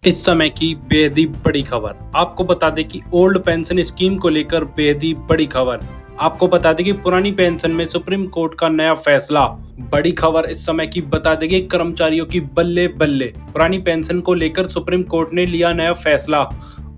इस समय की बेहद ही बड़ी खबर। आपको बता दें कि ओल्ड पेंशन स्कीम को लेकर बेहद ही बड़ी खबर। आपको बता दें कि पुरानी पेंशन में सुप्रीम कोर्ट का नया फैसला। बड़ी खबर इस समय की बता दें कि कर्मचारियों की बल्ले बल्ले। पुरानी पेंशन को लेकर सुप्रीम कोर्ट ने लिया नया फैसला।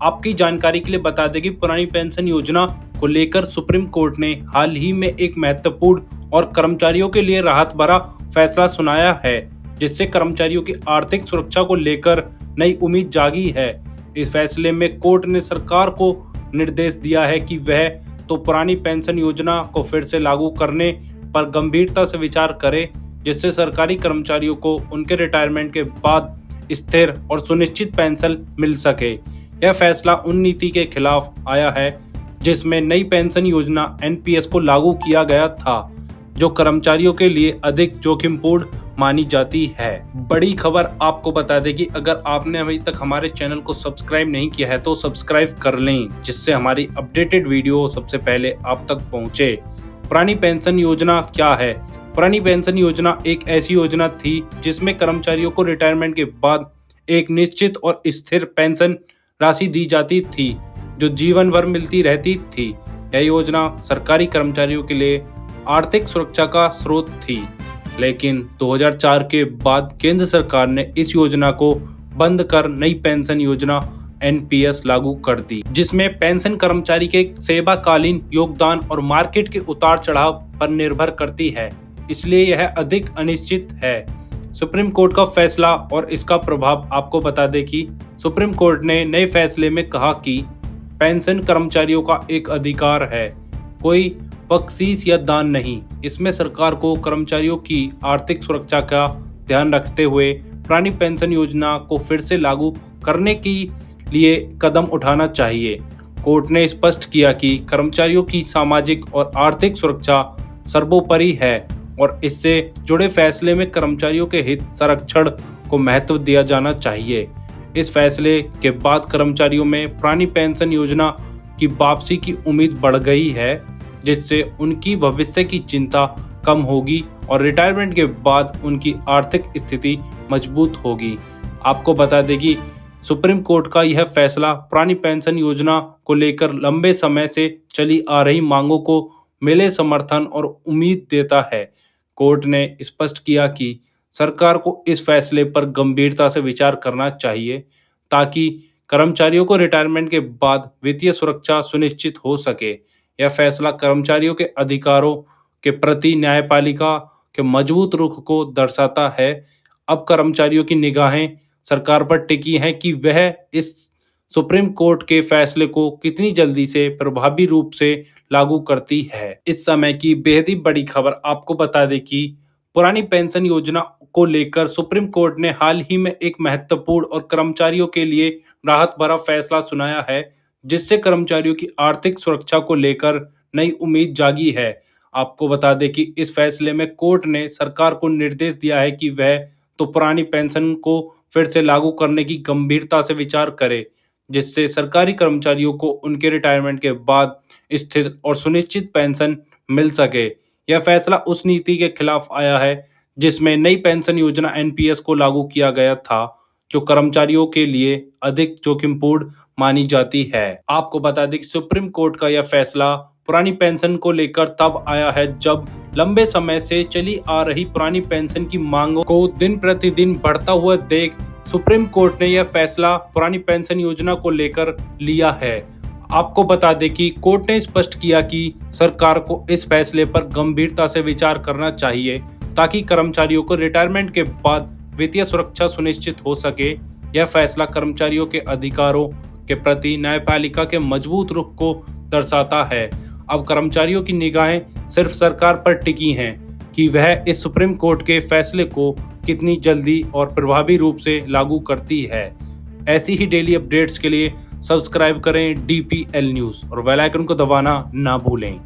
आपकी जानकारी के लिए बता दें कि पुरानी पेंशन योजना को लेकर सुप्रीम कोर्ट ने हाल ही में एक महत्वपूर्ण और कर्मचारियों के लिए राहत भरा फैसला सुनाया है, जिससे कर्मचारियों की आर्थिक सुरक्षा को लेकर नई उम्मीद जागी है। इस फैसले में कोर्ट ने सरकार को निर्देश दिया है कि वह तो पुरानी पेंशन योजना को फिर से लागू करने पर गंभीरता से विचार करे, जिससे सरकारी कर्मचारियों को उनके रिटायरमेंट के बाद स्थिर और सुनिश्चित पेंशन मिल सके। यह फैसला उन नीति के खिलाफ आया है जिसमें नई पेंशन योजना एनपीएस को लागू किया गया था, जो कर्मचारियों के लिए अधिक जोखिमपूर्ण मानी जाती है। बड़ी खबर आपको बता दें कि अगर आपने अभी तक हमारे चैनल को सब्सक्राइब नहीं किया है तो सब्सक्राइब कर लें, जिससे हमारी अपडेटेड वीडियो सबसे पहले आप तक पहुंचे। पुरानी पेंशन योजना क्या है? पुरानी पेंशन योजना एक ऐसी योजना थी जिसमें कर्मचारियों को रिटायरमेंट के बाद एक निश्चित और स्थिर पेंशन राशि दी जाती थी, जो जीवन भर मिलती रहती थी। यह योजना सरकारी कर्मचारियों के लिए आर्थिक सुरक्षा का स्रोत थी, लेकिन 2004 के बाद केंद्र सरकार ने इस योजना को बंद कर नई पेंशन योजना एनपीएस लागू कर दी, जिसमें पेंशन कर्मचारी के सेवाकालीन योगदान और मार्केट के उतार चढ़ाव पर निर्भर करती है, इसलिए यह अधिक अनिश्चित है। सुप्रीम कोर्ट का फैसला और इसका प्रभाव। आपको बता दें कि सुप्रीम कोर्ट ने नए फैसले में कहा कि पेंशन कर्मचारियों का एक अधिकार है, कोई बख्शीश या दान नहीं। इसमें सरकार को कर्मचारियों की आर्थिक सुरक्षा का ध्यान रखते हुए पुरानी पेंशन योजना को फिर से लागू करने के लिए कदम उठाना चाहिए। कोर्ट ने स्पष्ट किया कि कर्मचारियों की सामाजिक और आर्थिक सुरक्षा सर्वोपरि है और इससे जुड़े फैसले में कर्मचारियों के हित संरक्षण को महत्व दिया जाना चाहिए। इस फैसले के बाद कर्मचारियों में पुरानी पेंशन योजना की वापसी की उम्मीद बढ़ गई है, जिससे उनकी भविष्य की चिंता कम होगी और रिटायरमेंट के बाद उनकी आर्थिक स्थिति मजबूत होगी। आपको बता दें कि सुप्रीम कोर्ट का यह फैसला पुरानी पेंशन योजना को लेकर लंबे समय से चली आ रही मांगों को मिले समर्थन और उम्मीद देता है। कोर्ट ने स्पष्ट किया कि सरकार को इस फैसले पर गंभीरता से विचार करना चाहिए, ताकि कर्मचारियों को रिटायरमेंट के बाद वित्तीय सुरक्षा सुनिश्चित हो सके। यह फैसला कर्मचारियों के अधिकारों के प्रति न्यायपालिका के मजबूत रुख को दर्शाता है। अब कर्मचारियों की निगाहें सरकार पर टिकी हैं कि वह इस सुप्रीम कोर्ट के फैसले को कितनी जल्दी से प्रभावी रूप से लागू करती है। इस समय की बेहद ही बड़ी खबर। आपको बता दें कि पुरानी पेंशन योजना को लेकर सुप्रीम कोर्ट ने हाल ही में एक महत्वपूर्ण और कर्मचारियों के लिए राहत भरा फैसला सुनाया है, जिससे कर्मचारियों की आर्थिक सुरक्षा को लेकर नई उम्मीद जागी है। आपको बता दें कि इस फैसले में कोर्ट ने सरकार को निर्देश दिया है कि वह तो पुरानी पेंशन को फिर से लागू करने की गंभीरता से विचार करे, जिससे सरकारी कर्मचारियों को उनके रिटायरमेंट के बाद स्थिर और सुनिश्चित पेंशन मिल सके। यह फैसला उस नीति के खिलाफ आया है जिसमें नई पेंशन योजना एनपीएस को लागू किया गया था, जो कर्मचारियों के लिए अधिक जोखिमपूर्ण मानी जाती है। आपको बता दें कि सुप्रीम कोर्ट का यह फैसला पुरानी पेंशन को लेकर तब आया है जब लंबे समय से चली आ रही पुरानी पेंशन की मांगों को दिन प्रतिदिन बढ़ता हुआ देख सुप्रीम कोर्ट ने यह फैसला पुरानी पेंशन योजना को लेकर लिया है। आपको बता दें कि कोर्ट ने स्पष्ट किया कि सरकार को इस फैसले पर गंभीरता से विचार करना चाहिए, ताकि कर्मचारियों को रिटायरमेंट के बाद वित्तीय सुरक्षा सुनिश्चित हो सके। यह फैसला कर्मचारियों के अधिकारों के प्रति न्यायपालिका के मजबूत रुख को दर्शाता है। अब कर्मचारियों की निगाहें सिर्फ सरकार पर टिकी हैं कि वह इस सुप्रीम कोर्ट के फैसले को कितनी जल्दी और प्रभावी रूप से लागू करती है। ऐसी ही डेली अपडेट्स के लिए सब्सक्राइब करें DPL न्यूज़ और बेल आइकन को दबाना ना भूलें।